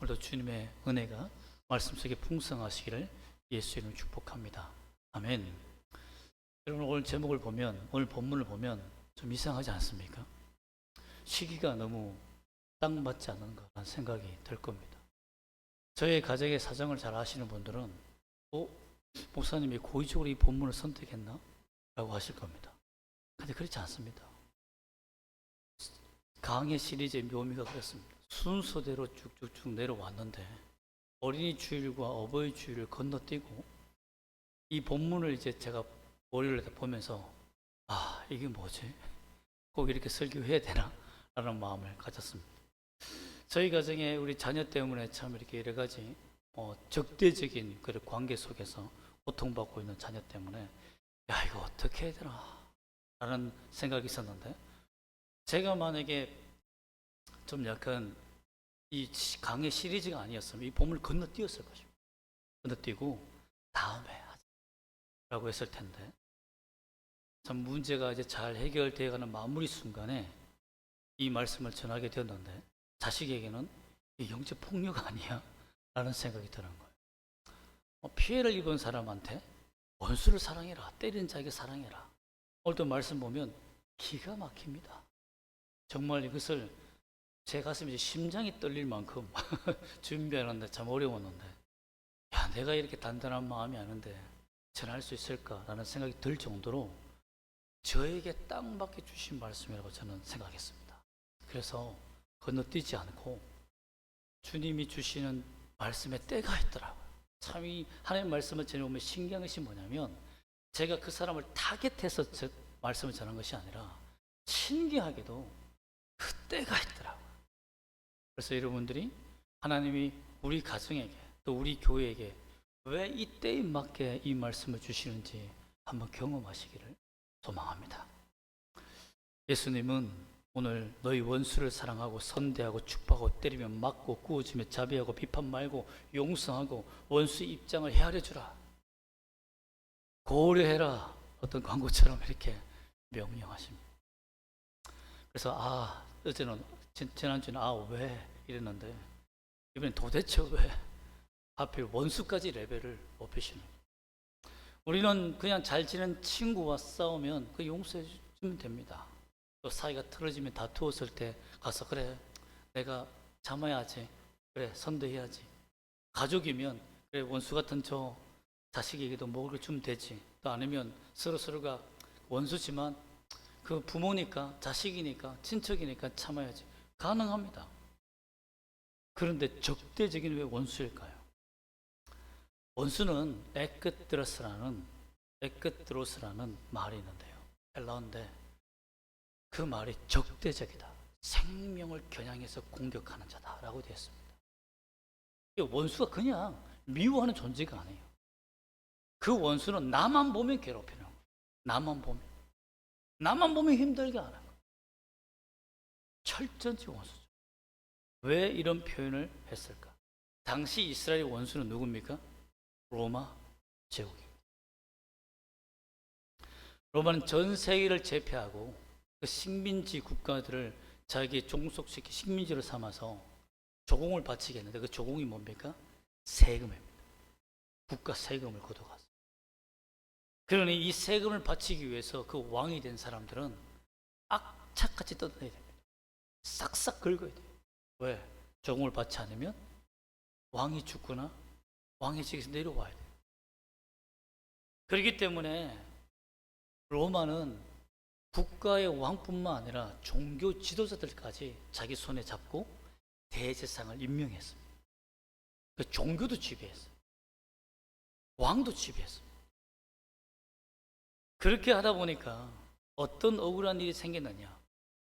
오늘도 주님의 은혜가 말씀 속에 풍성하시기를 예수 이름으로 축복합니다. 아멘. 여러분, 오늘 제목을 보면, 오늘 본문을 보면 좀 이상하지 않습니까? 시기가 너무 딱 맞지 않는가라는 생각이 들 겁니다. 저의 가정의 사정을 잘 아시는 분들은 목사님이 고의적으로 이 본문을 선택했나? 라고 하실 겁니다. 근데 그렇지 않습니다. 강해 시리즈의 묘미가 그렇습니다. 순서대로 쭉쭉쭉 내려왔는데 어린이 주일과 어버이 주일을 건너뛰고 이 본문을 이제 제가 월요일에 보면서 이게 뭐지? 꼭 이렇게 설교해야 되나? 라는 마음을 가졌습니다. 저희 가정에 우리 자녀 때문에 참 이렇게 여러 가지 적대적인 그런 관계 속에서 고통받고 있는 자녀 때문에 이거 어떻게 해야 되나? 라는 생각이 있었는데 제가 만약에 좀 약간 이 강의 시리즈가 아니었으면 이 본문을 건너뛰었을 것입니다. 건너뛰고 다음에 하자라고 했을 텐데 참 문제가 이제 잘 해결되어가는 마무리 순간에 이 말씀을 전하게 되었는데 자식에게는 이 영적 폭력 아니야? 라는 생각이 드는 거예요. 피해를 입은 사람한테 원수를 사랑해라, 때리는 자에게 사랑해라. 오늘도 말씀 보면 기가 막힙니다. 정말 이것을 제 가슴이 심장이 떨릴 만큼 준비하는데 참 어려웠는데 내가 이렇게 단단한 마음이 아는데 전할 수 있을까라는 생각이 들 정도로 저에게 딱 맞게 주신 말씀이라고 저는 생각했습니다. 그래서 건너뛰지 않고 주님이 주시는 말씀에 때가 있더라고요. 참 이 하나님의 말씀을 전해보면 신기한 것이 뭐냐면 제가 그 사람을 타겟해서 말씀을 전한 것이 아니라 신기하게도 그 때가 있더라고요. 그래서 여러분들이 하나님이 우리 가정에게 또 우리 교회에게 왜 이 때에 맞게 이 말씀을 주시는지 한번 경험하시기를 소망합니다. 예수님은 오늘 너희 원수를 사랑하고 선대하고 축복하고 때리며 맞고 구워주며 자비하고 비판 말고 용서하고 원수의 입장을 헤아려 주라. 고려해라. 어떤 광고처럼 이렇게 명령하십니다. 그래서 어제는 지난주는 왜 이랬는데 이번엔 도대체 왜 하필 원수까지 레벨을 높이시는 거예요. 우리는 그냥 잘 지낸 친구와 싸우면 그 용서해 주면 됩니다. 또 사이가 틀어지면 다투었을 때 가서 그래 내가 참아야지, 그래 선대해야지. 가족이면 그래 원수 같은 저 자식에게도 먹을 걸 주면 되지. 또 아니면 서로가 원수지만 그 부모니까 자식이니까 친척이니까 참아야지. 가능합니다. 그런데 적대적인 왜 원수일까요? 원수는 에크드로스라는 말이 있는데요. 헬라어인데 그 말이 적대적이다. 생명을 겨냥해서 공격하는 자다라고 되어 있습니다. 원수가 그냥 미워하는 존재가 아니에요. 그 원수는 나만 보면 괴롭히는 거예요. 나만 보면 힘들게 하는 거예요. 철저히 원수죠. 왜 이런 표현을 했을까? 당시 이스라엘 원수는 누굽니까? 로마 제국입니다. 로마는 전 세계를 제패하고 그 식민지 국가들을 자기의 종속시키 식민지로 삼아서 조공을 바치게 했는데 그 조공이 뭡니까? 세금입니다. 국가 세금을 걷어가서. 그러니 이 세금을 바치기 위해서 그 왕이 된 사람들은 악착같이 뜯어내야 됩니다. 싹싹 긁어야 돼요. 왜? 조공을 받지 않으면 왕이 죽거나 왕의 직에서 내려와야 돼요. 그렇기 때문에 로마는 국가의 왕뿐만 아니라 종교 지도자들까지 자기 손에 잡고 대제사장을 임명했습니다. 그 종교도 지배했어요. 왕도 지배했습니다. 그렇게 하다 보니까 어떤 억울한 일이 생겼느냐?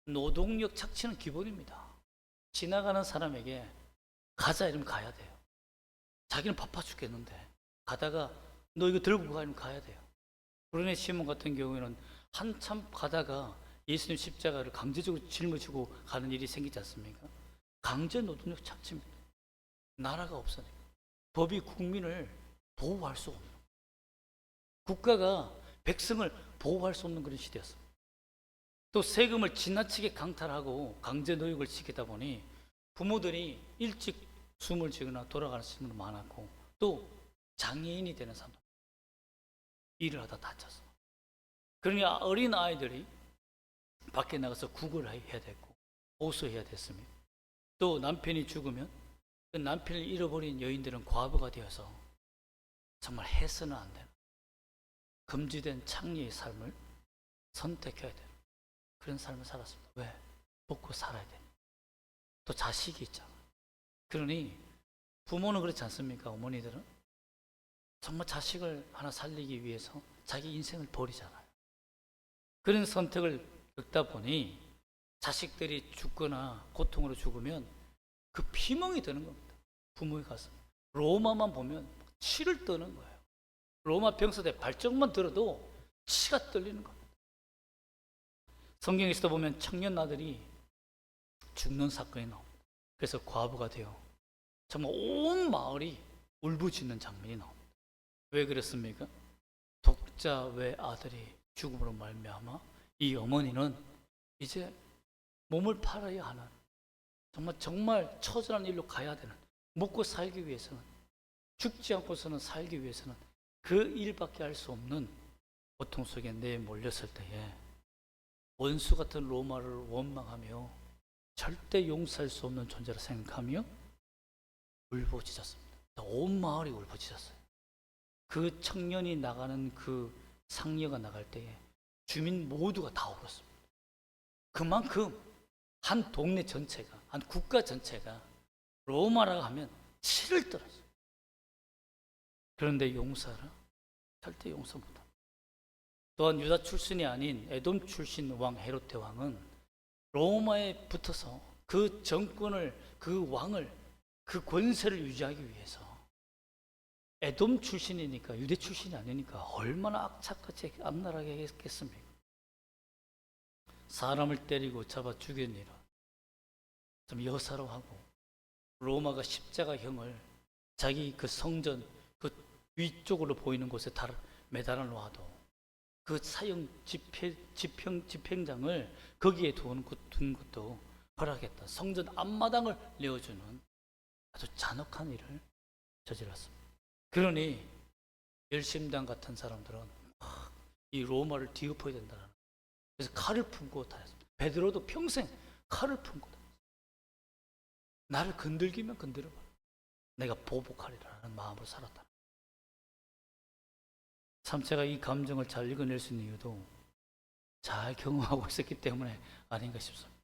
노동력 착취는 기본입니다. 지나가는 사람에게 가자 이러면 가야 돼요. 자기는 바빠 죽겠는데 가다가 너 이거 들고 가 이러면 가야 돼요. 그러네 시몬 같은 경우에는 한참 가다가 예수님 십자가를 강제적으로 짊어지고 가는 일이 생기지 않습니까? 강제 노동력 착취입니다. 나라가 없으니까. 법이 국민을 보호할 수 없는, 국가가 백성을 보호할 수 없는 그런 시대였습니다. 또 세금을 지나치게 강탈하고 강제 노역을 시키다 보니 부모들이 일찍 숨을 쉬거나 돌아가는 사람도 많았고, 또 장애인이 되는 사람도 일을 하다 다쳤어. 그러니 어린 아이들이 밖에 나가서 구걸을 해야 됐고 보수해야 됐습니다. 또 남편이 죽으면 그 남편을 잃어버린 여인들은 과부가 되어서 정말 해서는 안 되는 금지된 창리의 삶을 선택해야 되는 그런 삶을 살았습니다. 왜? 먹고 살아야 돼. 또 자식이 있잖아. 그러니 부모는 그렇지 않습니까? 어머니들은 정말 자식을 하나 살리기 위해서 자기 인생을 버리잖아요. 그런 선택을 겪다 보니 자식들이 죽거나 고통으로 죽으면 그 피멍이 드는 겁니다. 부모의 가슴. 로마만 보면 치를 떠는 거예요. 로마 병사대 발정만 들어도 치가 떨리는 겁니다. 성경에서도 보면 청년 아들이 죽는 사건이 나옵니다. 그래서 과부가 되어 정말 온 마을이 울부짖는 장면이 나옵니다. 왜 그렇습니까? 독자 외 아들이 죽음으로 말미암아 이 어머니는 이제 몸을 팔아야 하는 정말 처절한 일로 가야 되는, 먹고 살기 위해서는, 죽지 않고서는 살기 위해서는 그 일밖에 할 수 없는 고통 속에 내몰렸을 때에 원수 같은 로마를 원망하며 절대 용서할 수 없는 존재라 생각하며 울부짖었습니다. 온 마을이 울부짖었어요. 그 청년이 나가는 그 상여가 나갈 때에 주민 모두가 다 울었습니다. 그만큼 한 동네 전체가, 한 국가 전체가 로마라고 하면 치를 떨었어요. 그런데 용서하라? 절대 용서 못합니다. 또한 유다 출신이 아닌 에돔 출신 왕 헤롯대 왕은 로마에 붙어서 그 정권을, 그 왕을, 그 권세를 유지하기 위해서 에돔 출신이니까, 유대 출신이 아니니까 얼마나 악착같이 악랄하게 했겠습니까? 사람을 때리고 잡아 죽이니라. 좀 여사로하고 로마가 십자가형을 자기 그 성전 그 위쪽으로 보이는 곳에 매달아 놓아도 그 사형 집행장을 거기에 둔 것도 허락했다. 성전 앞마당을 내어주는 아주 잔혹한 일을 저질렀습니다. 그러니 열심당 같은 사람들은 이 로마를 뒤엎어야 된다는, 그래서 칼을 품고 다녔습니다. 베드로도 평생 칼을 품고 다녔습니다. 나를 건들기면 건드려봐, 내가 보복하리라는 마음으로 살았다. 참 제가 이 감정을 잘 읽어낼 수 있는 이유도 잘 경험하고 있었기 때문에 아닌가 싶습니다.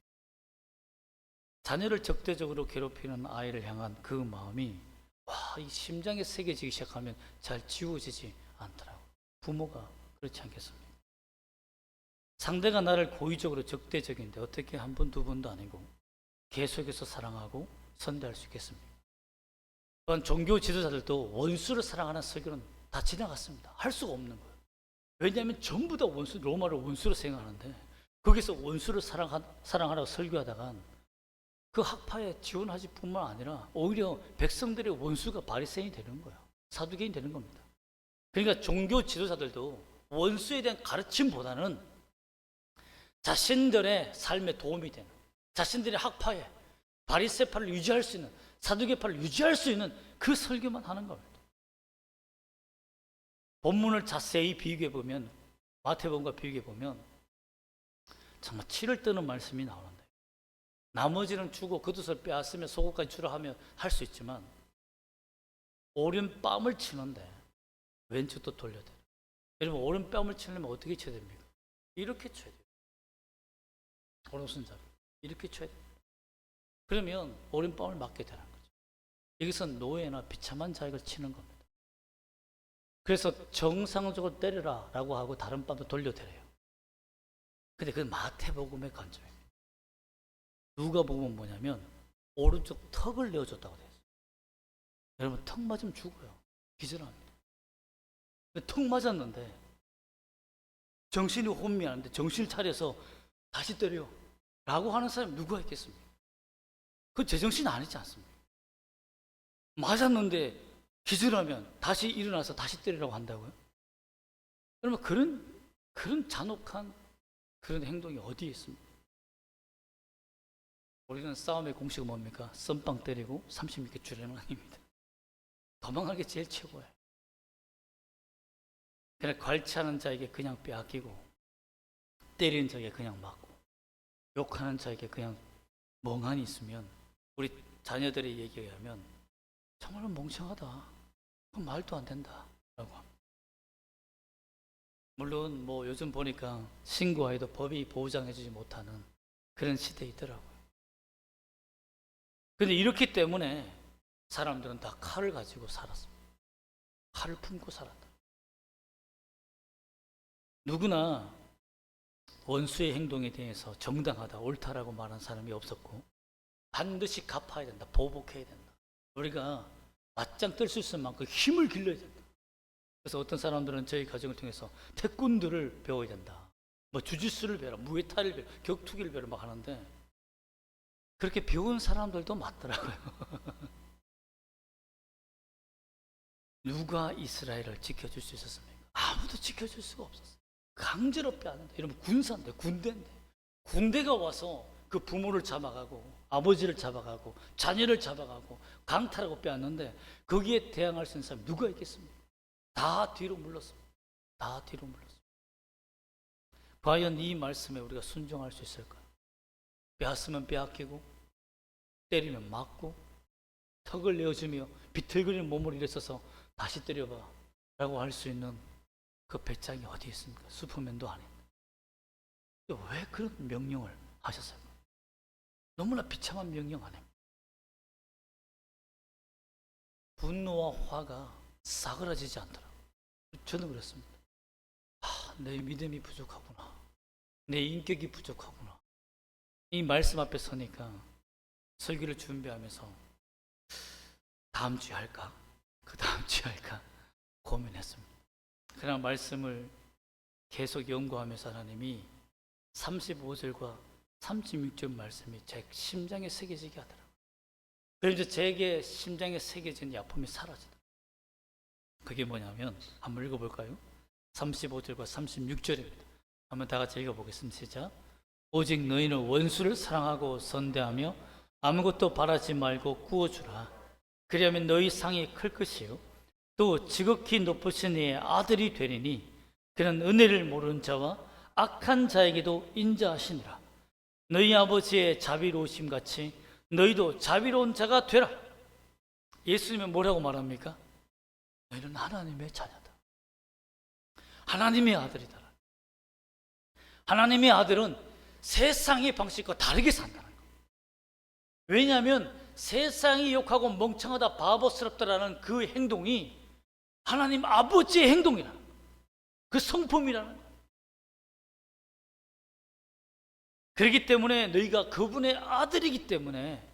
자녀를 적대적으로 괴롭히는 아이를 향한 그 마음이 이 심장에 새겨지기 시작하면 잘 지워지지 않더라고요. 부모가 그렇지 않겠습니까? 상대가 나를 고의적으로 적대적인데 어떻게 한 번, 두 번도 아니고 계속해서 사랑하고 선대할 수 있겠습니까? 또한 종교 지도자들도 원수를 사랑하는 설교는 다 지나갔습니다. 할 수가 없는 거예요. 왜냐하면 전부 다 로마를 원수로 생각하는데 거기서 원수를 사랑하라고 설교하다간 그 학파에 지원하지 뿐만 아니라 오히려 백성들의 원수가 바리새인이 되는 거예요. 사두개인이 되는 겁니다. 그러니까 종교 지도자들도 원수에 대한 가르침보다는 자신들의 삶에 도움이 되는, 자신들의 학파에 바리새파를 유지할 수 있는, 사두개파를 유지할 수 있는 그 설교만 하는 겁니다. 본문을 자세히 비교해 보면, 마태복음과 비교해 보면 정말 치를 뜨는 말씀이 나오는데, 나머지는 주고 겉옷을 빼앗으며 속옷까지 주라 하며 할 수 있지만 오른뺨을 치는데 왼쪽도 돌려야 돼요. 여러분, 오른뺨을 치려면 어떻게 쳐야 됩니까? 이렇게 쳐야 돼요. 오른손잡이 이렇게 쳐야 돼요. 그러면 오른뺨을 맞게 되는 거죠. 여기서 노예나 비참한 자익을 치는 겁니다. 그래서 정상적으로 때려라 라고 하고 다른 뺨도 돌려드려요. 근데 그건 마태복음의 관점입니다. 누가복음은 뭐냐면 오른쪽 턱을 내어줬다고 되어 있어요. 여러분, 턱 맞으면 죽어요. 기절합니다. 턱 맞았는데 정신이 혼미하는데 정신을 차려서 다시 때려 라고 하는 사람이 누가 있겠습니까? 그건 제정신이 아니지 않습니까? 맞았는데 기절하면 다시 일어나서 다시 때리라고 한다고요? 그러면 그런 잔혹한 그런 행동이 어디에 있습니까? 우리는 싸움의 공식은 뭡니까? 썸빵 때리고 36개 줄이는 아닙니다. 도망가는 게 제일 최고예요. 그냥 괄치하는 자에게 그냥 빼앗기고, 때리는 자에게 그냥 맞고, 욕하는 자에게 그냥 멍하니 있으면, 우리 자녀들의 얘기에 의하면 정말 멍청하다, 그건 말도 안 된다 라고 합니다. 물론 뭐 요즘 보니까 신고아이도 법이 보장해주지 못하는 그런 시대에 있더라고요. 근데 이렇기 때문에 사람들은 다 칼을 가지고 살았습니다. 칼을 품고 살았다. 누구나 원수의 행동에 대해서 정당하다, 옳다라고 말하는 사람이 없었고, 반드시 갚아야 된다, 보복해야 된다. 우리가 맞짱 뜰 수 있을 만큼 힘을 길러야 된다. 그래서 어떤 사람들은 저희 가정을 통해서 태권도를 배워야 된다, 뭐 주짓수를 배워라, 무에타이를 배워라, 격투기를 배워라 막 하는데, 그렇게 배운 사람들도 맞더라고요. 누가 이스라엘을 지켜줄 수 있었습니까? 아무도 지켜줄 수가 없었어요. 강제로 빼앗는다. 이러면 군사인데, 군대인데, 군대가 와서 그 부모를 잡아가고 아버지를 잡아가고 자녀를 잡아가고 강탈하고 빼앗는데, 거기에 대항할 수 있는 사람이 누가 있겠습니까? 다 뒤로 물렀습니다. 다 뒤로 물렀습니다. 과연 이 말씀에 우리가 순종할 수 있을까요? 빼앗으면 빼앗기고, 때리면 맞고, 턱을 내어주며 비틀거리는 몸을 일으켜서 다시 때려봐 라고 할 수 있는 그 배짱이 어디 있습니까? 슈퍼맨도 아닌데. 왜 그런 명령을 하셨을까? 너무나 비참한 명령 아닙니까? 분노와 화가 사그라지지 않더라고요. 저는 그랬습니다. 내 믿음이 부족하구나, 내 인격이 부족하구나. 이 말씀 앞에 서니까 설교를 준비하면서 다음 주에 할까? 그 다음 주에 할까? 고민했습니다. 그러나 말씀을 계속 연구하면서 하나님이 35절과 36절 말씀이 제 심장에 새겨지게 하더라고요. 그래서 제게 심장에 새겨진 이 아픔이 사라지더라고요. 그게 뭐냐면 한번 읽어볼까요? 35절과 36절입니다. 한번 다 같이 읽어보겠습니다. 시작. 오직 너희는 원수를 사랑하고 선대하며 아무것도 바라지 말고 구워주라. 그리하면 너희 상이 클 것이요 또 지극히 높으신 이의 아들이 되리니 그는 은혜를 모르는 자와 악한 자에게도 인자하시니라. 너희 아버지의 자비로우심 같이 너희도 자비로운 자가 되라. 예수님은 뭐라고 말합니까? 너희는 하나님의 자녀다, 하나님의 아들이다. 하나님의 아들은 세상의 방식과 다르게 산다는 거예요. 왜냐하면 세상이 욕하고 멍청하다, 바보스럽다라는 그 행동이 하나님 아버지의 행동이라, 그 성품이라는 거예요. 그렇기 때문에 너희가 그분의 아들이기 때문에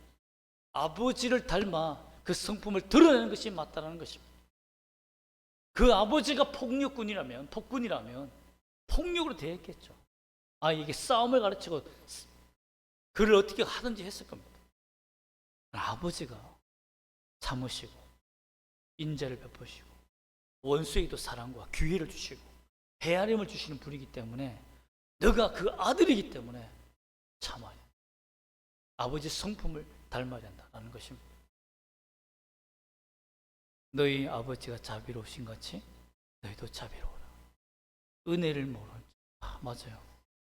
아버지를 닮아 그 성품을 드러내는 것이 맞다는 것입니다. 그 아버지가 폭력군이라면, 폭군이라면 폭력으로 대했겠죠. 이게 싸움을 가르치고 그를 어떻게 하든지 했을 겁니다. 아버지가 참으시고 인자를 베푸시고 원수에게도 사랑과 기회를 주시고 헤아림을 주시는 분이기 때문에 너가 그 아들이기 때문에 참아야 된다. 아버지 성품을 닮아야 된다는 것입니다. 너희 아버지가 자비로우신 같이 너희도 자비로워라. 은혜를 모르는 자, 맞아요.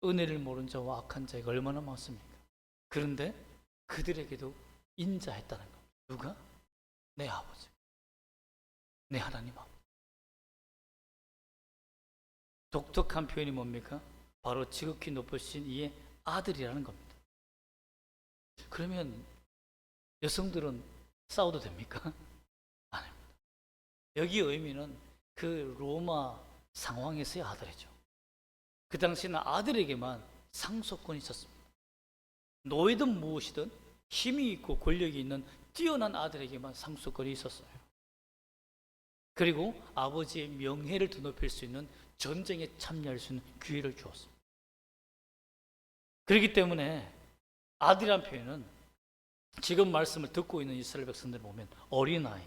은혜를 모르는 자와 악한 자가 얼마나 많습니까? 그런데 그들에게도 인자했다는 겁니다. 누가? 내 아버지, 내 하나님 아버지. 독특한 표현이 뭡니까? 바로 지극히 높으신 이의 아들이라는 겁니다. 그러면 여성들은 싸워도 됩니까? 아닙니다. 여기 의미는 그 로마 상황에서의 아들이죠. 그 당시에는 아들에게만 상속권이 있었습니다. 노예든 무엇이든 힘이 있고 권력이 있는 뛰어난 아들에게만 상속권이 있었어요. 그리고 아버지의 명예를 드높일 수 있는 전쟁에 참여할 수 있는 기회를 주었습니다. 그렇기 때문에 아들이란 표현은 지금 말씀을 듣고 있는 이스라엘 백성들 보면 어린아이,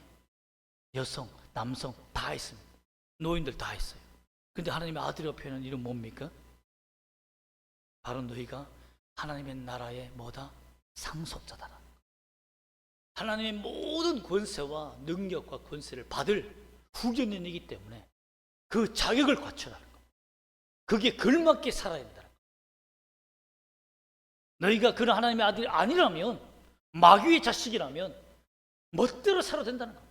여성, 남성 다 있습니다. 노인들 다 있어요. 근데 하나님의 아들이라고 표현하는 이름 뭡니까? 바로 너희가 하나님의 나라의 뭐다? 상속자다. 하나님의 모든 권세와 능력과 권세를 받을 후견인이기 때문에 그 자격을 갖추라는 것. 그게 걸맞게 살아야 된다는 것. 너희가 그런 하나님의 아들이 아니라면, 마귀의 자식이라면 멋대로 살아도 된다는 것.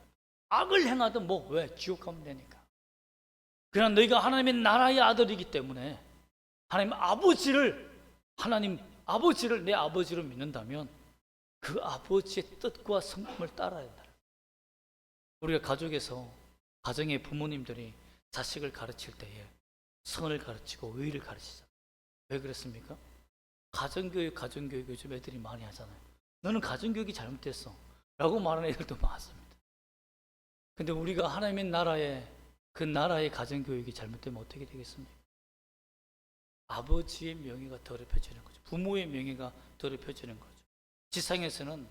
악을 행하든 왜 지옥 가면 되니까. 그러나 너희가 하나님의 나라의 아들이기 때문에 하나님 아버지를 내 아버지로 믿는다면 그 아버지의 뜻과 성품을 따라야 된다. 우리가 가정의 부모님들이 자식을 가르칠 때에 선을 가르치고 의를 가르치잖아요. 왜 그랬습니까? 가정교육 요즘 애들이 많이 하잖아요. 너는 가정교육이 잘못됐어 라고 말하는 애들도 많습니다. 근데 우리가 하나님의 그 나라의 가정교육이 잘못되면 어떻게 되겠습니까? 아버지의 명예가 더럽혀지는 거죠. 부모의 명예가 더럽혀지는 거죠. 지상에서는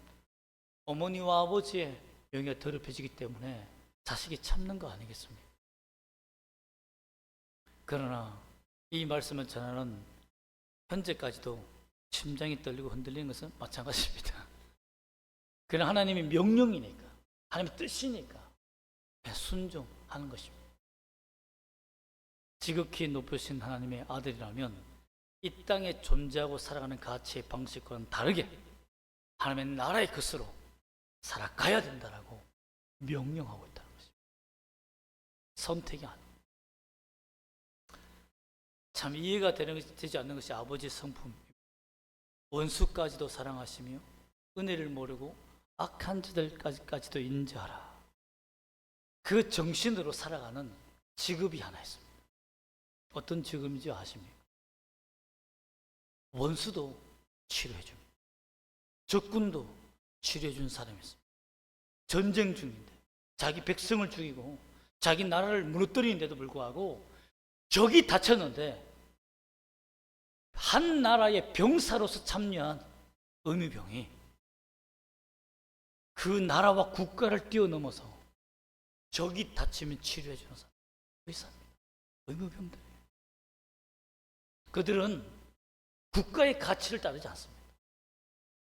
어머니와 아버지의 명예가 더럽혀지기 때문에 자식이 참는 거 아니겠습니까? 그러나 이 말씀을 전하는 현재까지도 심장이 떨리고 흔들리는 것은 마찬가지입니다. 그러나 하나님의 명령이니까, 하나님의 뜻이니까 순종하는 것입니다. 지극히 높으신 하나님의 아들이라면 이 땅에 존재하고 살아가는 가치의 방식과는 다르게 하나님의 나라의 것으로 살아가야 된다라고 명령하고 있다는 것입니다. 선택이 아닙니다. 참 이해가 되지 않는 것이 아버지의 성품입니다. 원수까지도 사랑하시며 은혜를 모르고 악한 자들까지도 인자하라. 그 정신으로 살아가는 직업이 하나 있습니다. 어떤 직업인지 아십니까? 원수도 치료해 줍니다. 적군도 치료해 준 사람이 있습니다. 전쟁 중인데 자기 백성을 죽이고 자기 나라를 무너뜨리는데도 불구하고 적이 다쳤는데 한 나라의 병사로서 참여한 의무병이 그 나라와 국가를 뛰어넘어서 적이 다치면 치료해 주는 사람, 의사입니다. 의무병들. 그들은 국가의 가치를 따르지 않습니다.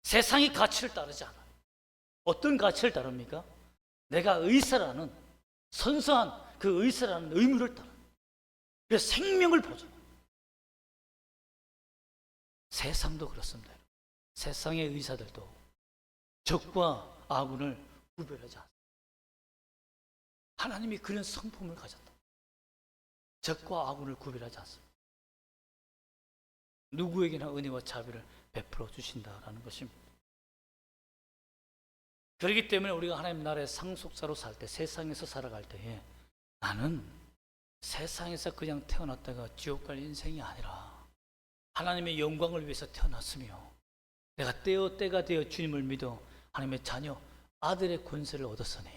세상의 가치를 따르지 않아요. 어떤 가치를 따릅니까? 내가 의사라는 선서한 그 의사라는 의무를 따라. 그래서 생명을 보존해요. 세상도 그렇습니다. 세상의 의사들도 적과 아군을 구별하지 않습니다. 하나님이 그런 성품을 가졌다. 적과 아군을 구별하지 않습니다. 누구에게나 은혜와 자비를 베풀어 주신다라는 것입니다. 그렇기 때문에 우리가 하나님 나라의 상속자로 살 때, 세상에서 살아갈 때에 나는 세상에서 그냥 태어났다가 지옥 갈 인생이 아니라 하나님의 영광을 위해서 태어났으며 내가 때가 되어 주님을 믿어 하나님의 자녀, 아들의 권세를 얻었으니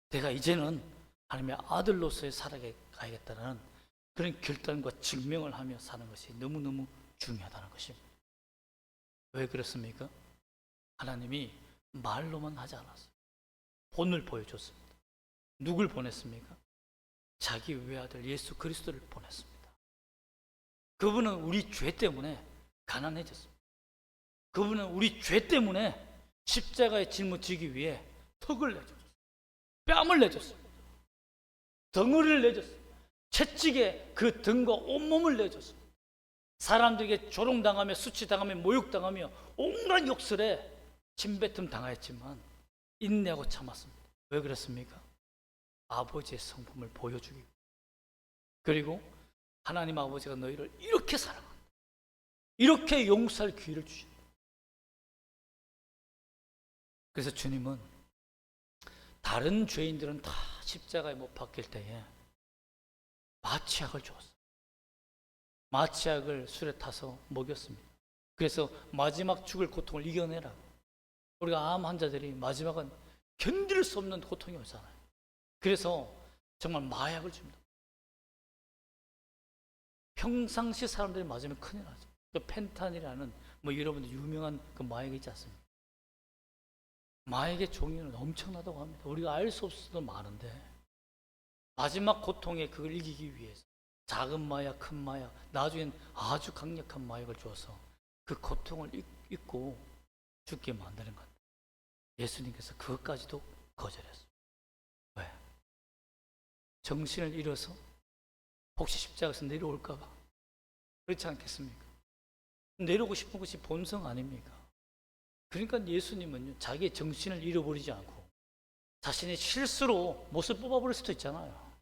내가 이제는 하나님의 아들로서의 살아가야겠다는 그런 결단과 증명을 하며 사는 것이 너무너무 중요하다는 것입니다. 왜 그렇습니까? 하나님이 말로만 하지 않았어요. 본을 보여줬습니다. 누굴 보냈습니까? 자기 외아들 예수 그리스도를 보냈습니다. 그분은 우리 죄 때문에 가난해졌습니다. 그분은 우리 죄 때문에 십자가에 짊어지기 위해 턱을 내줬어요. 뺨을 내줬습니다. 덩어리를 내줬어요. 채찍에 그 등과 온몸을 내줬습니다. 사람들에게 조롱당하며 수치당하며 모욕당하며 온갖 욕설에 침뱉음 당하였지만 인내하고 참았습니다. 왜 그랬습니까? 아버지의 성품을 보여주기 위해. 그리고 하나님 아버지가 너희를 이렇게 사랑한다. 이렇게 용서할 기회를 주신다. 그래서 주님은 다른 죄인들은 다 십자가에 못 박힐 때에 마취약을 주었어요. 마취약을 술에 타서 먹였습니다. 그래서 마지막 죽을 고통을 이겨내라고. 우리가 암 환자들이 마지막은 견딜 수 없는 고통이 오잖아요. 그래서 정말 마약을 줍니다. 평상시 사람들이 맞으면 큰일 나죠. 그 펜타닐이라는 여러분들 유명한 그 마약이 있지 않습니까? 마약의 종류는 엄청나다고 합니다. 우리가 알 수 없을 수도 많은데 마지막 고통에 그걸 이기기 위해서 작은 마약, 큰 마약, 나중엔 아주 강력한 마약을 주어서 그 고통을 잊고 죽게 만드는 것. 예수님께서 그것까지도 거절했어요. 왜? 정신을 잃어서 혹시 십자가에서 내려올까 봐. 그렇지 않겠습니까? 내려오고 싶은 것이 본성 아닙니까? 그러니까 예수님은요, 자기의 정신을 잃어버리지 않고 자신의 실수로 못을 뽑아버릴 수도 있잖아요.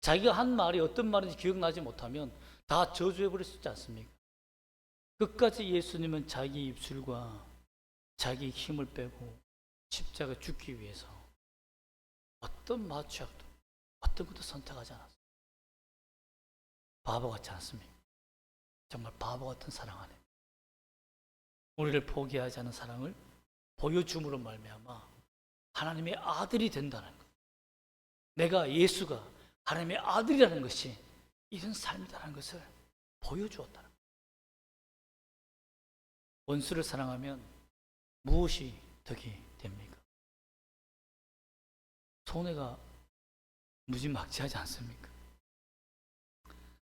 자기가 한 말이 어떤 말인지 기억나지 못하면 다 저주해버릴 수 있지 않습니까? 끝까지 예수님은 자기 입술과 자기 힘을 빼고 십자가 죽기 위해서 어떤 마취약도 어떤 것도 선택하지 않았어요. 바보 같지 않습니까? 정말 바보 같은 사랑 안에 우리를 포기하지 않은 사랑을 보여줌으로 말미암아 하나님의 아들이 된다는 것, 내가 예수가 하나님의 아들이라는 것이 이런 삶이라는 것을 보여주었다는 것. 원수를 사랑하면 무엇이 덕이 됩니까? 손해가 무지막지하지 않습니까?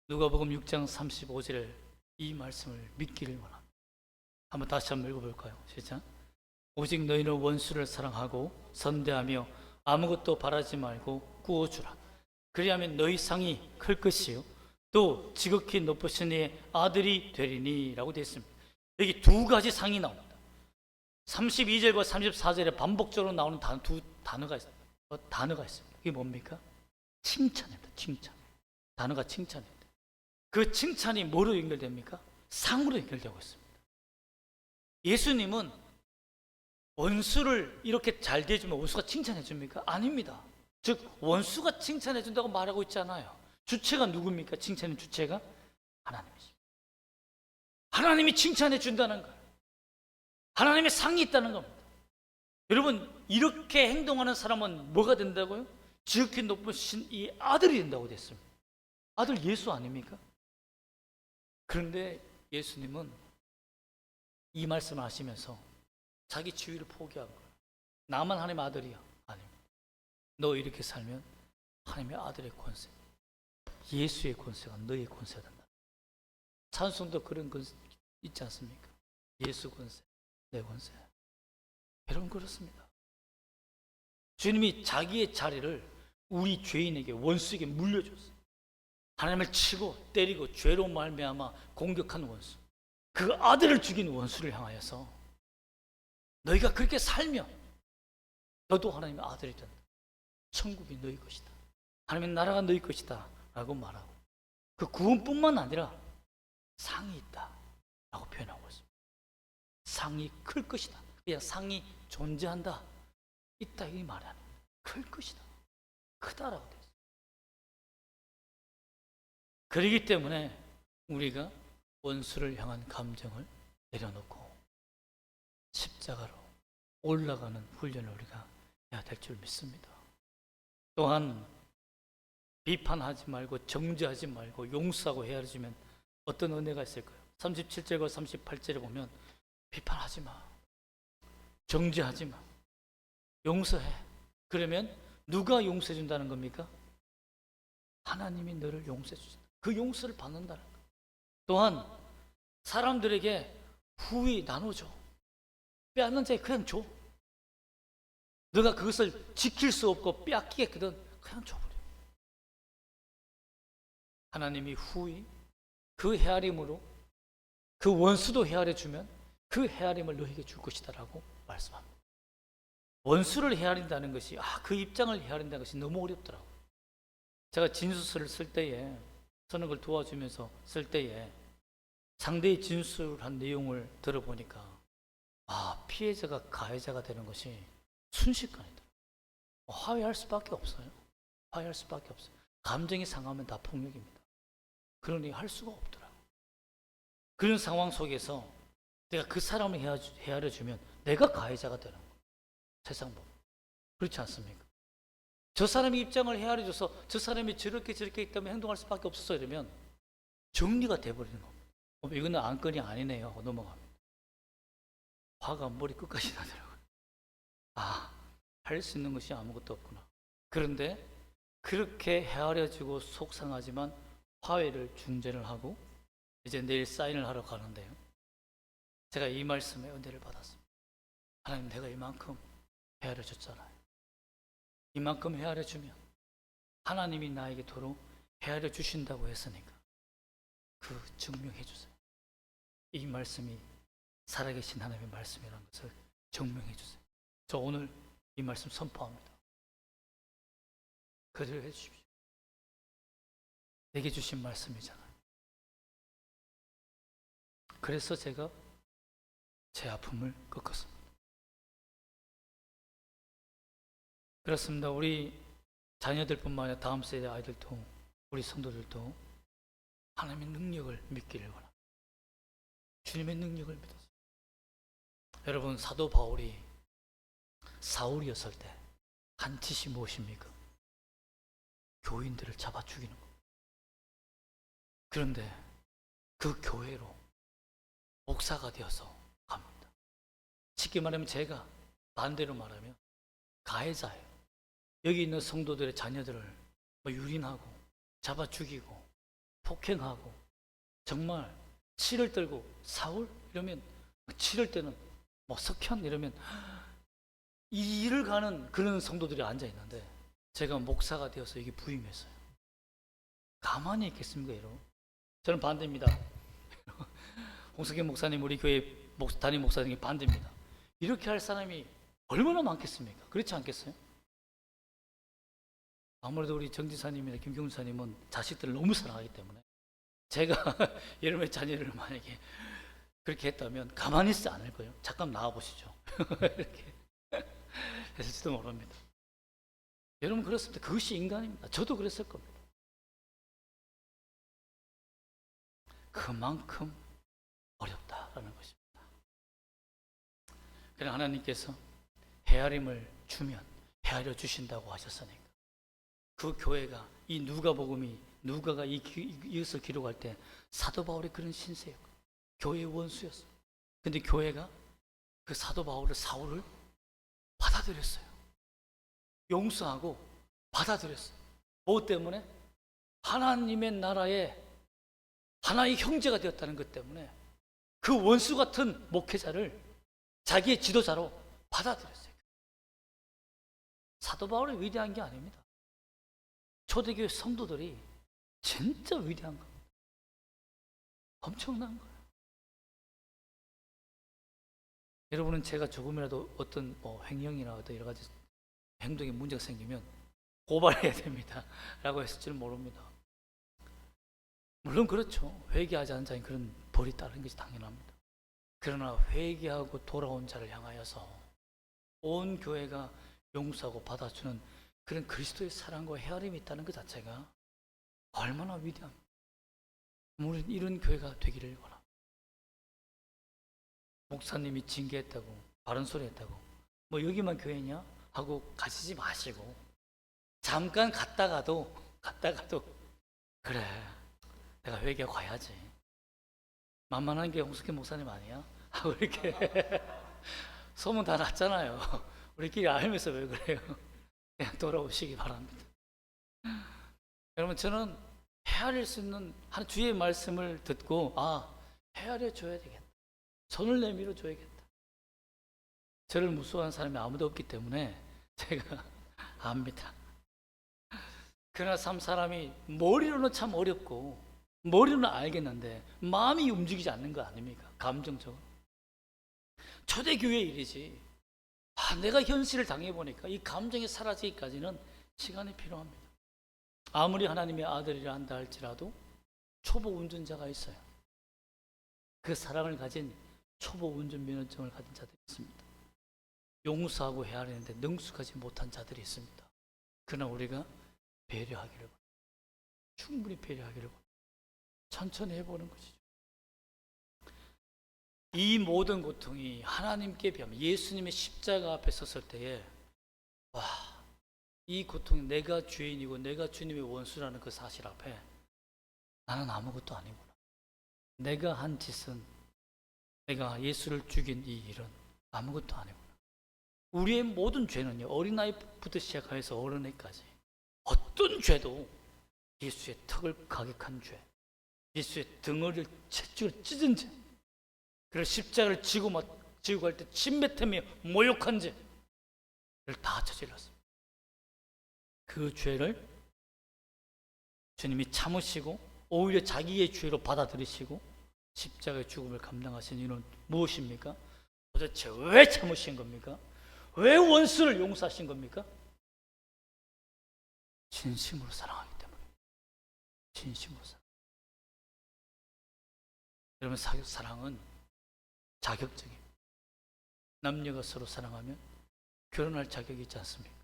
누가복음 6장 35절에 이 말씀을 믿기를 원합니다. 한번 다시 한번 읽어볼까요? 시작. 오직 너희는 원수를 사랑하고 선대하며 아무것도 바라지 말고 구워주라. 그리하면 너희 상이 클 것이요 또 지극히 높으신 이의 아들이 되리니 라고 되어 있습니다. 여기 두 가지 상이 나옵니다. 32절과 34절에 반복적으로 나오는 두 단어가 있습니다. 이게 뭡니까? 칭찬입니다. 칭찬. 단어가 칭찬입니다. 그 칭찬이 뭐로 연결됩니까? 상으로 연결되고 있습니다. 예수님은 원수를 이렇게 잘 대해주면 원수가 칭찬해 줍니까? 아닙니다. 즉 원수가 칭찬해 준다고 말하고 있잖아요. 주체가 누굽니까? 칭찬의 주체가 하나님이십니다. 하나님이 칭찬해 준다는 거예요. 하나님의 상이 있다는 겁니다. 여러분, 이렇게 행동하는 사람은 뭐가 된다고요? 지극히 높으신 이 아들이 된다고 됐습니다. 아들 예수 아닙니까? 그런데 예수님은 이 말씀을 하시면서 자기 지위를 포기한 거예요. 나만 하나님의 아들이야. 아닙니다. 너 이렇게 살면 하나님의 아들의 권세, 예수의 권세가 너의 권세가 된다. 찬송도 그런 건 있지 않습니까? 예수 권세, 내 권세. 여러분 그렇습니다. 주님이 자기의 자리를 우리 죄인에게, 원수에게 물려줬어요. 하나님을 치고 때리고 죄로 말미암아 공격한 원수, 그 아들을 죽인 원수를 향하여서 너희가 그렇게 살면 너도 하나님의 아들이 된다. 천국이 너희 것이다. 하나님의 나라가 너희 것이다 라고 말하고, 그 구원뿐만 아니라 상이 있다 라고 표현하고 있습니다. 상이 클 것이다. 그냥 상이 존재한다, 있다, 이 말이 아니에요. 클 것이다, 크다라고 되어 있습니다. 그렇기 때문에 우리가 원수를 향한 감정을 내려놓고 십자가로 올라가는 훈련을 우리가 해야 될 줄 믿습니다. 또한 비판하지 말고 정죄하지 말고 용서하고 헤아려주면 어떤 은혜가 있을까요? 37절과 38절에 보면 비판하지 마, 정죄하지 마, 용서해. 그러면 누가 용서해 준다는 겁니까? 하나님이 너를 용서해 주신다. 그 용서를 받는다는 거예요. 또한 사람들에게 후히 나눠줘. 빼앗는 자에 그냥 줘. 너가 그것을 지킬 수 없고 빼앗기겠거든, 그냥 줘버려. 하나님이 후히 그 헤아림으로 그 원수도 헤아려주면 그 헤아림을 너에게 줄 것이다 라고 말씀합니다. 원수를 헤아린다는 것이, 그 입장을 헤아린다는 것이 너무 어렵더라고요. 제가 진술서를 쓸 때에, 저는 그걸 도와주면서 쓸 때에 상대의 진술한 내용을 들어보니까 피해자가 가해자가 되는 것이 순식간이다. 화해할 수밖에 없어요. 화해할 수밖에 없어요. 감정이 상하면 다 폭력입니다. 그러니 할 수가 없더라고요. 그런 상황 속에서 내가 그 사람을 헤아려주면 내가 가해자가 되는 거예요. 세상 보면 그렇지 않습니까? 저 사람의 입장을 헤아려줘서 저 사람이 저렇게 있기 때문에 행동할 수밖에 없었어 이러면 정리가 돼버리는 겁니다. 이거는 안건이 아니네요 하고 넘어갑니다. 화가 머리 끝까지 나더라고요. 할 수 있는 것이 아무것도 없구나. 그런데 그렇게 헤아려지고 속상하지만 화해를 중재를 하고 이제 내일 사인을 하러 가는데요, 제가 이 말씀에 은혜를 받았습니다. 하나님, 내가 이만큼 헤아려 줬잖아요. 이만큼 헤아려 주면 하나님이 나에게 도로 헤아려 주신다고 했으니까 그 증명해 주세요. 이 말씀이 살아계신 하나님의 말씀이라는 것을 증명해 주세요. 저 오늘 이 말씀 선포합니다. 그대로 해 주십시오. 내게 주신 말씀이잖아요. 그래서 제가 제 아픔을 꺾었습니다. 그렇습니다. 우리 자녀들뿐만 아니라 다음 세대 아이들도, 우리 성도들도 하나님의 능력을 믿기를 원합니다. 주님의 능력을 믿었습니다. 여러분, 사도 바울이 사울이었을 때 한 짓이 무엇입니까? 교인들을 잡아 죽이는 겁니다. 그런데 그 교회로 목사가 되어서 갑니다. 쉽게 말하면 제가 반대로 말하면 가해자예요. 여기 있는 성도들의 자녀들을 유린하고 잡아 죽이고 폭행하고 정말 치를 떨고, 사울 이러면 치를 때는 석현 이러면 이 일을 가는 그런 성도들이 앉아 있는데 제가 목사가 되어서 여기 부임했어요. 가만히 있겠습니까, 여러분? 저는 반대입니다. 홍석현 목사님, 우리 교회 담임 목사님이 반대입니다. 이렇게 할 사람이 얼마나 많겠습니까? 그렇지 않겠어요? 아무래도 우리 정지사님이나 김경사님은 자식들을 너무 사랑하기 때문에 제가 여러분의 자녀를 만약에 그렇게 했다면 가만히 있지 않을 거예요. 잠깐 나와보시죠. 이렇게 했을지도 모릅니다. 여러분, 그렇습니다. 그것이 인간입니다. 저도 그랬을 겁니다. 그만큼 어렵다라는 것입니다. 그러나 하나님께서 헤아림을 주면 헤아려 주신다고 하셨으니까 그 교회가, 이 누가가 이것을 기록할 때 사도 바울의 그런 신세였고 교회의 원수였어요. 근데 교회가 그 사도 사울을 받아들였어요. 용서하고 받아들였어요. 뭐 때문에? 하나님의 나라의 하나의 형제가 되었다는 것 때문에 그 원수 같은 목회자를 자기의 지도자로 받아들였어요. 사도 바울이 위대한 게 아닙니다. 초대교회 성도들이 진짜 위대한 겁니다. 엄청난 거예요. 여러분은 제가 조금이라도 어떤 횡령이나 어떤 여러 가지 행동에 문제가 생기면 고발해야 됩니다 라고 했을 줄 모릅니다. 물론 그렇죠. 회개하지 않은 자인 그런 벌이 따르는 것이 당연합니다. 그러나 회개하고 돌아온 자를 향하여서 온 교회가 용서하고 받아주는 그런 그리스도의 사랑과 헤아림이 있다는 것 자체가 얼마나 위대합니까? 우리는 이런 교회가 되기를 원합니다. 목사님이 징계했다고, 바른 소리 했다고 여기만 교회냐 하고 가시지 마시고 잠깐 갔다가도 그래, 내가 회개 가야지, 만만한 게 홍석현 목사님 아니야? 하고 이렇게 소문 다 났잖아요. 우리끼리 알면서 왜 그래요? 그냥 돌아오시기 바랍니다. 여러분, 저는 헤아릴 수 있는 한 주의 말씀을 듣고 헤아려 줘야 되겠다, 손을 내밀어 줘야겠다. 저를 무서워하는 사람이 아무도 없기 때문에 제가 압니다. 그러나 사람이 머리로는 참 어렵고 머리로는 알겠는데 마음이 움직이지 않는 거 아닙니까? 감정적으로. 초대교회 일이지. 내가 현실을 당해보니까 이 감정이 사라지기까지는 시간이 필요합니다. 아무리 하나님의 아들이라 한다 할지라도 초보 운전자가 있어요. 그 사랑을 가진 초보 운전면허증을 가진 자들이 있습니다. 용서하고 헤아리는데 능숙하지 못한 자들이 있습니다. 그러나 우리가 배려하기를 바랍니다. 충분히 배려하기를 바랍니다. 천천히 해보는 것이죠. 이 모든 고통이 하나님께 비하면 예수님의 십자가 앞에 섰을 때에 이 고통, 내가 죄인이고 내가 주님의 원수라는 그 사실 앞에 나는 아무것도 아니구나. 내가 한 짓은, 내가 예수를 죽인 이 일은 아무것도 아니구나. 우리의 모든 죄는요, 어린아이부터 시작해서 어른애까지 어떤 죄도 예수의 턱을 가격한 죄, 예수의 덩어리를 채찍을 찢은 죄, 그리고 십자가를 지고 지옥할 때 침뱉으며 모욕한 죄를 다 저질렀습니다. 그 죄를 주님이 참으시고 오히려 자기의 죄로 받아들이시고 십자가의 죽음을 감당하신 이유는 무엇입니까? 도대체 왜 참으신 겁니까? 왜 원수를 용서하신 겁니까? 진심으로 사랑하기 때문에. 진심으로 사랑. 여러분, 사랑은 자격적입니다. 남녀가 서로 사랑하면 결혼할 자격이 있지 않습니까?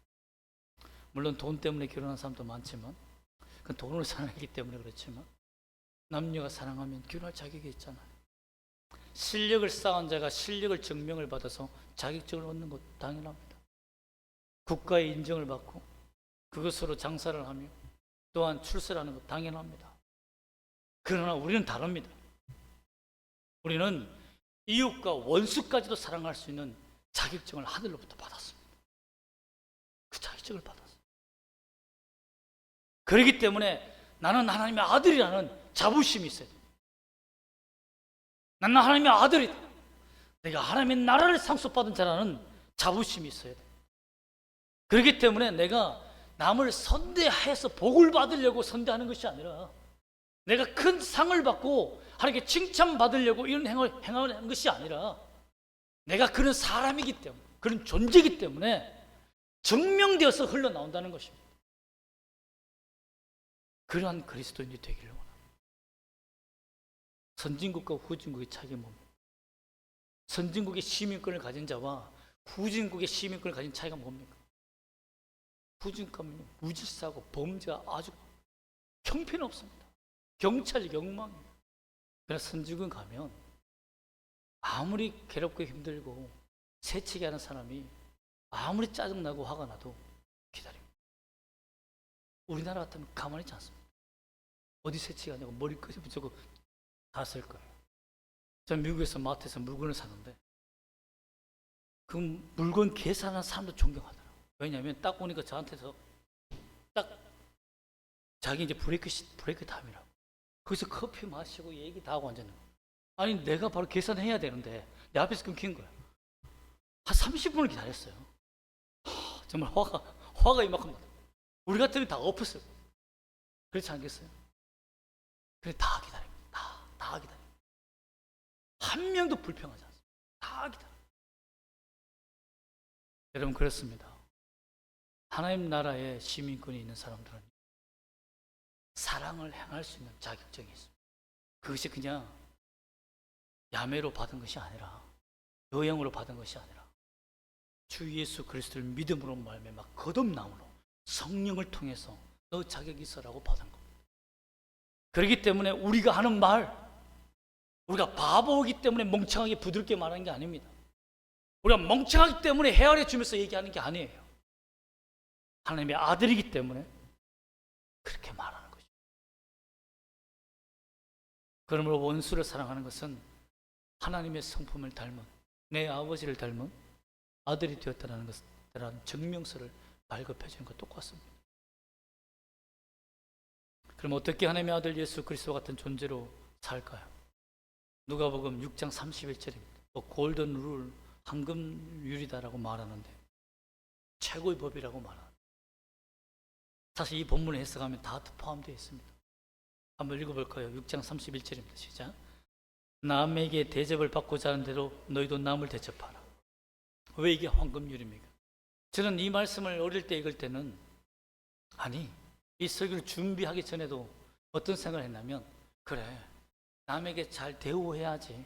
물론 돈 때문에 결혼한 사람도 많지만, 그 돈을 사랑하기 때문에 그렇지만, 남녀가 사랑하면 결혼할 자격이 있잖아요. 실력을 쌓은 자가 실력을 증명을 받아서 자격증을 얻는 것 당연합니다. 국가의 인정을 받고 그것으로 장사를 하며 또한 출세하는 것 당연합니다. 그러나 우리는 다릅니다. 우리는 이웃과 원수까지도 사랑할 수 있는 자격증을 하늘로부터 받았습니다. 그 자격증을 받았어요. 그렇기 때문에 나는 하나님의 아들이라는 자부심이 있어야 돼요. 나는 하나님의 아들이다. 내가 하나님의 나라를 상속받은 자라는 자부심이 있어야 돼요. 그렇기 때문에 내가 남을 선대해서 복을 받으려고 선대하는 것이 아니라, 내가 큰 상을 받고 하나님께 칭찬받으려고 이런 행을 행하는 것이 아니라, 내가 그런 사람이기 때문에, 그런 존재이기 때문에 증명되어서 흘러나온다는 것입니다. 그러한 그리스도인이 되기를 원합니다. 선진국과 후진국의 차이가 뭡니까? 선진국의 시민권을 가진 자와 후진국의 시민권을 가진 차이가 뭡니까? 후진국은 무질서하고 범죄가 아주 형편없습니다. 경찰 영망입니다. 그러나 선진국 가면 아무리 괴롭고 힘들고 새치기 하는 사람이 아무리 짜증나고 화가 나도 기다립니다. 우리나라 같으면 가만히 있지 않습니다. 어디 새치기 하냐고 머리까지 붙이고 다 쓸 거예요. 전 미국에서 마트에서 물건을 사는데 그 물건 계산하는 사람도 존경하더라고요. 왜냐하면 딱 보니까 저한테서 딱 자기 이제 브레이크 타임이라고. 거기서 커피 마시고 얘기 다 하고 앉았는 거예요. 아니, 내가 바로 계산해야 되는데 내 앞에서 끊긴 거예요. 한 30분을 기다렸어요. 정말 화가 이만큼 나요. 우리 같으면 다 엎었어요. 그렇지 않겠어요? 그래, 다 기다립니다. 다 기다립니다. 한 명도 불평하지 않습니다. 다 기다립니다. 여러분, 그렇습니다. 하나님 나라에 시민권이 있는 사람들은 사랑을 행할 수 있는 자격증이 있습니다. 그것이 그냥 야매로 받은 것이 아니라, 요양으로 받은 것이 아니라, 주 예수 그리스도를 믿음으로 말미암아 거듭남으로 성령을 통해서 너 자격이 있어라고 받은 겁니다. 그렇기 때문에 우리가 하는 말, 우리가 바보이기 때문에 멍청하게 부드럽게 말하는 게 아닙니다. 우리가 멍청하기 때문에 헤아려 주면서 얘기하는 게 아니에요. 하나님의 아들이기 때문에 그렇게 말하는 것입니다. 그러므로 원수를 사랑하는 것은 하나님의 성품을 닮은, 내 아버지를 닮은 아들이 되었다는 것이라는 증명서를 발급해 주는 것 똑같습니다. 그럼 어떻게 하나님의 아들 예수 그리스도 같은 존재로 살까요? 누가복음 6장 31절입니다. 골든 룰, 황금률이다라고 말하는데 최고의 법이라고 말합니다. 사실 이 본문을 해석하면 다 포함되어 있습니다. 한번 읽어볼까요? 6장 31절입니다. 시작. 남에게 대접을 받고자 하는 대로 너희도 남을 대접하라. 왜 이게 황금률입니까? 저는 이 말씀을 어릴 때 읽을 때는, 아니, 이 설교를 준비하기 전에도 어떤 생각을 했냐면, 그래, 남에게 잘 대우해야지.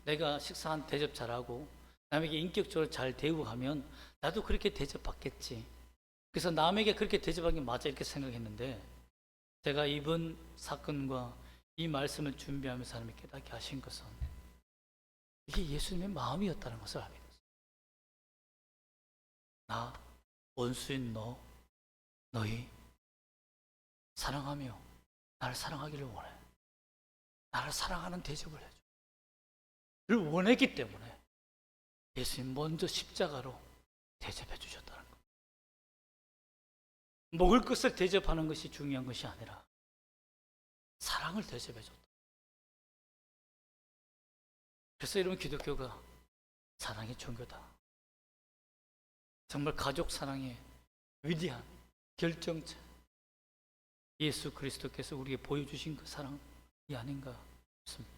내가 식사한 대접 잘하고 남에게 인격적으로 잘 대우하면 나도 그렇게 대접받겠지. 그래서 남에게 그렇게 대접하는 게 맞아, 이렇게 생각했는데, 제가 이번 사건과 이 말씀을 준비하면서 하나님이 깨닫게 하신 것은 이게 예수님의 마음이었다는 것을 알게 됐어요. 나, 원수인 너희 사랑하며 나를 사랑하기를 원해. 나를 사랑하는 대접을 해줘. 를 원했기 때문에 예수님 먼저 십자가로 대접해 주셨다는 것. 먹을 것을 대접하는 것이 중요한 것이 아니라 사랑을 대접해 줬다. 그래서 여러분, 기독교가 사랑의 종교다. 정말 가족 사랑의 위대한 결정체, 예수 그리스도께서 우리에게 보여주신 그 사랑이 아닌가 싶습니다.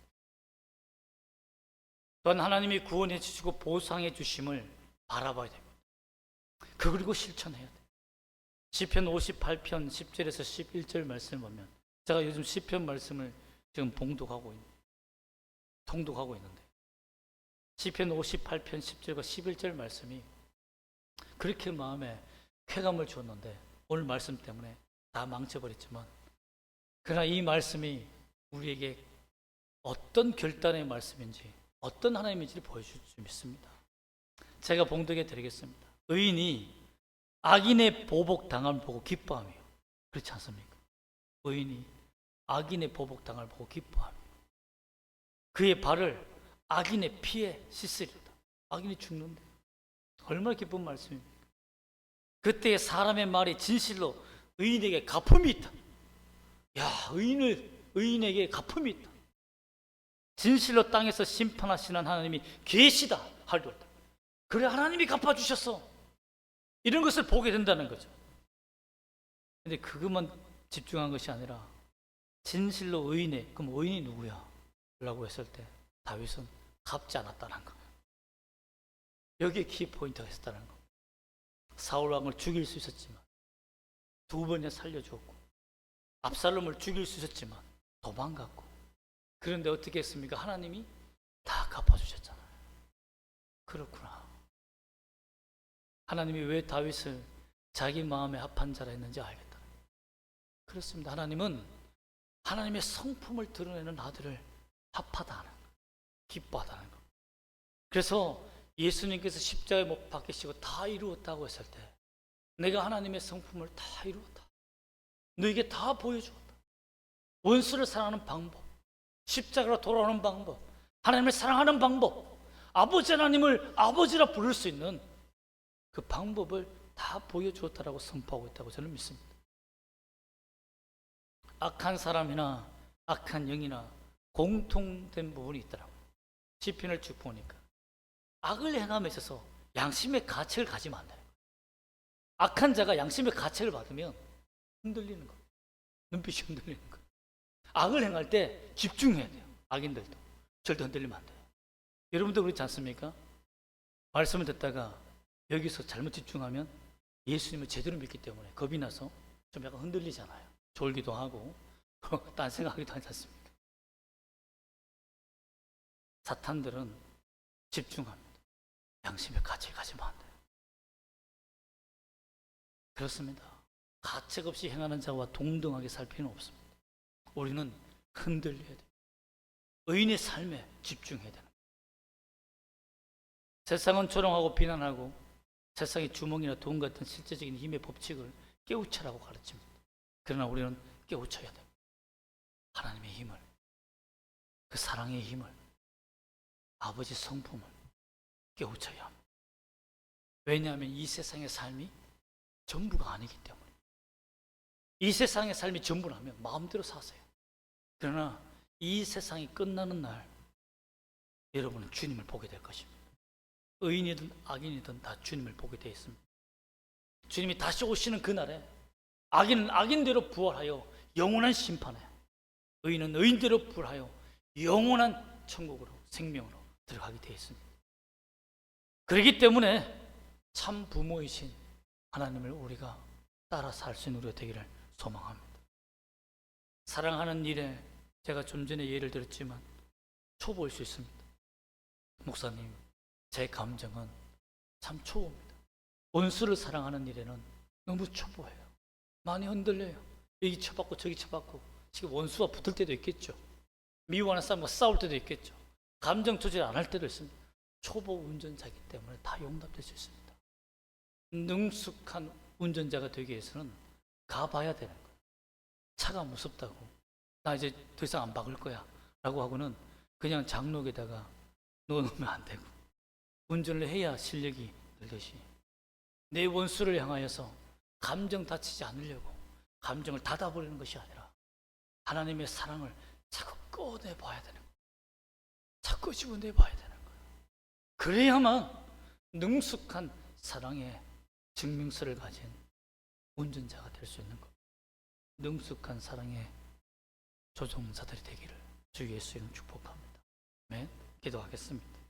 또한 하나님이 구원해 주시고 보상해 주심을 바라봐야 됩니다. 그리고 실천해야 돼요. 시편 58편 10절에서 11절 말씀을 보면, 제가 요즘 시편 말씀을 지금 통독하고 있는데 시편 58편 10절과 11절 말씀이 그렇게 마음에 쾌감을 주었는데 오늘 말씀 때문에 다 망쳐버렸지만, 그러나 이 말씀이 우리에게 어떤 결단의 말씀인지, 어떤 하나님인지를 보여줄 수 있습니다. 제가 봉독해 드리겠습니다. 의인이 악인의 보복당함을 보고 기뻐하며, 그렇지 않습니까? 의인이 악인의 보복당함을 보고 기뻐하며 그의 발을 악인의 피에 씻으리로다. 악인이 죽는데 얼마나 기쁜 말씀입니까? 그때 사람의 말이 진실로 의인에게 갚음이 있다. 야, 의인에게 갚음이 있다. 진실로 땅에서 심판하시는 하나님이 계시다 하리로다. 그래, 하나님이 갚아주셨어. 이런 것을 보게 된다는 거죠. 근데 그것만 집중한 것이 아니라 진실로 의인의, 그럼 의인이 누구야? 라고 했을 때 다윗은 갚지 않았다는 거예요. 여기에 키포인트가 있었다는 거예요. 사울 왕을 죽일 수 있었지만 두 번이나 살려주었고, 압살롬을 죽일 수 있었지만 도망갔고, 그런데 어떻게 했습니까? 하나님이 다 갚아주셨잖아요. 그렇구나. 하나님이 왜 다윗을 자기 마음에 합한 자라 했는지 알겠다. 그렇습니다. 하나님은 하나님의 성품을 드러내는 아들을 합하다 하는 거예요. 기뻐하다는 거예요. 그래서 예수님께서 십자가에 못 박히시고 다 이루었다고 했을 때, 내가 하나님의 성품을 다 이루었다, 너에게 다 보여주었다. 원수를 사랑하는 방법, 십자가로 돌아오는 방법, 하나님을 사랑하는 방법, 아버지 하나님을 아버지라 부를 수 있는 그 방법을 다 보여주었다라고 선포하고 있다고 저는 믿습니다. 악한 사람이나 악한 영이나 공통된 부분이 있더라고요. 시편을 쭉 보니까 악을 행함에 있어서 양심의 가책을 가지면 안 돼요. 악한 자가 양심의 가책을 받으면 흔들리는 거예요. 눈빛이 흔들리는 거예요. 악을 행할 때 집중해야 돼요. 악인들도 절대 흔들리면 안 돼요. 여러분도 그렇지 않습니까? 말씀을 듣다가 여기서 잘못 집중하면 예수님을 제대로 믿기 때문에 겁이 나서 좀 약간 흔들리잖아요. 졸기도 하고 딴 생각하기도 하지 않습니까? 사탄들은 집중합니다. 양심의 가책을 가지면 안 돼요. 그렇습니다. 가책 없이 행하는 자와 동등하게 살 필요는 없습니다. 우리는 흔들려야 돼요. 의인의 삶에 집중해야 되는 거예요. 세상은 조롱하고 비난하고 세상의 주먹이나 돈 같은 실제적인 힘의 법칙을 깨우쳐라고 가르칩니다. 그러나 우리는 깨우쳐야 돼요. 하나님의 힘을, 그 사랑의 힘을, 아버지 성품을 깨우쳐야 합니다. 왜냐하면 이 세상의 삶이 전부가 아니기 때문에. 이 세상의 삶이 전부라면 마음대로 사세요. 그러나 이 세상이 끝나는 날 여러분은 주님을 보게 될 것입니다. 의인이든 악인이든 다 주님을 보게 되어 있습니다. 주님이 다시 오시는 그날에 악인은 악인대로 부활하여 영원한 심판에, 의인은 의인대로 부활하여 영원한 천국으로, 생명으로 들어가게 되어 있습니다. 그렇기 때문에 참 부모이신 하나님을 우리가 따라 살 수 있는 우리가 되기를 소망합니다. 사랑하는 일에 제가 좀 전에 예를 들었지만 초보일 수 있습니다. 목사님, 제 감정은 참 초보입니다. 원수를 사랑하는 일에는 너무 초보해요. 많이 흔들려요. 여기 쳐받고 저기 쳐받고, 지금 원수와 붙을 때도 있겠죠. 미워하는 사람과 싸울 때도 있겠죠. 감정 조절 안 할 때도 있습니다. 초보 운전자이기 때문에 다 용납될 수 있습니다. 능숙한 운전자가 되기 위해서는 가봐야 되는 거예요. 차가 무섭다고 나 이제 더 이상 안 박을 거야 라고 하고는 그냥 장롱에다가 넣어놓으면 안 되고, 운전을 해야 실력이 늘듯이 내 원수를 향하여서 감정 다치지 않으려고 감정을 닫아버리는 것이 아니라 하나님의 사랑을 자꾸 꺼내봐야 되는 거예요. 자꾸 집어내봐야 되는 거예요. 그래야만 능숙한 사랑의 증명서를 가진 운전자가 될 수 있는 것. 능숙한 사랑의 조종사들이 되기를 주 예수 이름 축복합니다. 아멘. 기도하겠습니다.